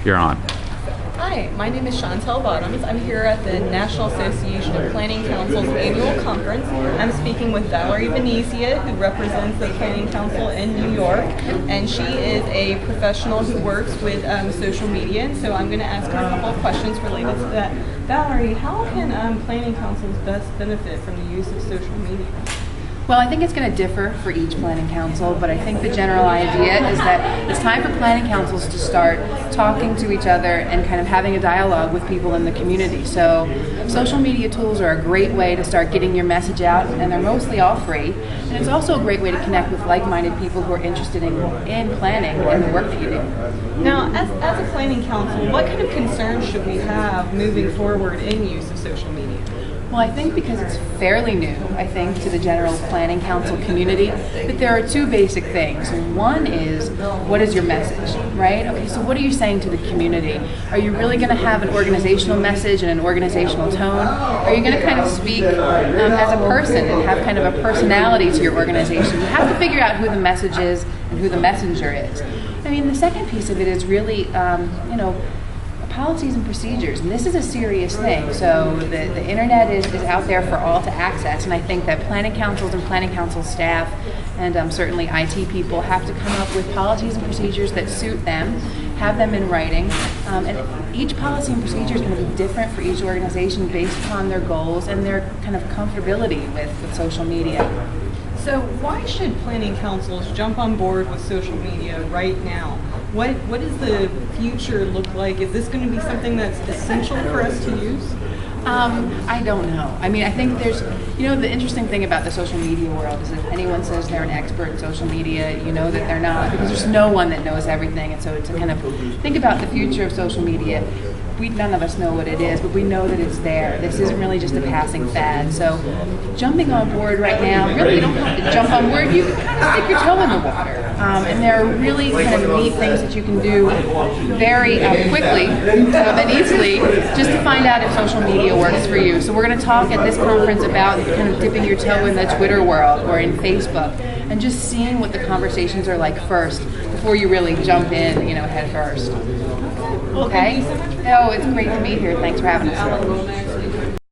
You're on. Hi, my name is Chantel. I'm here at the National Association of Planning Council's annual conference. I'm speaking with Valerie Venezia, who represents the Planning Council in New York, and she is a professional who works with social media, and so I'm going to ask her a couple of questions related to that. Valerie, how can planning councils best benefit from the use of social media? Well, I think it's going to differ for each planning council, but I think the general idea is that it's time for planning councils to start talking to each other and kind of having a dialogue with people in the community. So social media tools are a great way to start getting your message out, and they're mostly all free. And it's also a great way to connect with like-minded people who are interested in planning and the work that you do. Now, as a planning council, what kind of concerns should we have moving forward in use of social media? Well, I think because it's fairly new, I think, to the general planning council community, that there are two basic things. One is, what is your message, right? Okay, so what are you saying to the community? Are you really going to have an organizational message and an organizational tone? Are you going to kind of speak as a person and have kind of a personality to your organization? You have to figure out who the message is and who the messenger is. I mean, the second piece of it is really, policies and procedures, and this is a serious thing. So the internet is out there for all to access, and I think that planning councils and planning council staff and certainly IT people have to come up with policies and procedures that suit them, have them in writing, and each policy and procedure is going to be different for each organization based upon their goals and their kind of comfortability with social media. So why should planning councils jump on board with social media right now? What does the future look like? Is this going to be something that's essential for us to use? I don't know. I mean, I think there's, the interesting thing about the social media world is if anyone says they're an expert in social media, you know that they're not, because there's no one that knows everything. And so to kind of think about the future of social media, none of us know what it is, but we know that it's there. This isn't really just a passing fad. So jumping on board right now, really you don't have to jump on board. You can kind of stick your toe in the water. And there are really kind of neat things that you can do very quickly and easily just to find out if social media works for you. So we're going to talk at this conference about kind of dipping your toe in the Twitter world or in Facebook and just seeing what the conversations are like first before you really jump in, head first. Well, Okay? thank you so much. Oh, it's great to be here. Thanks for having us.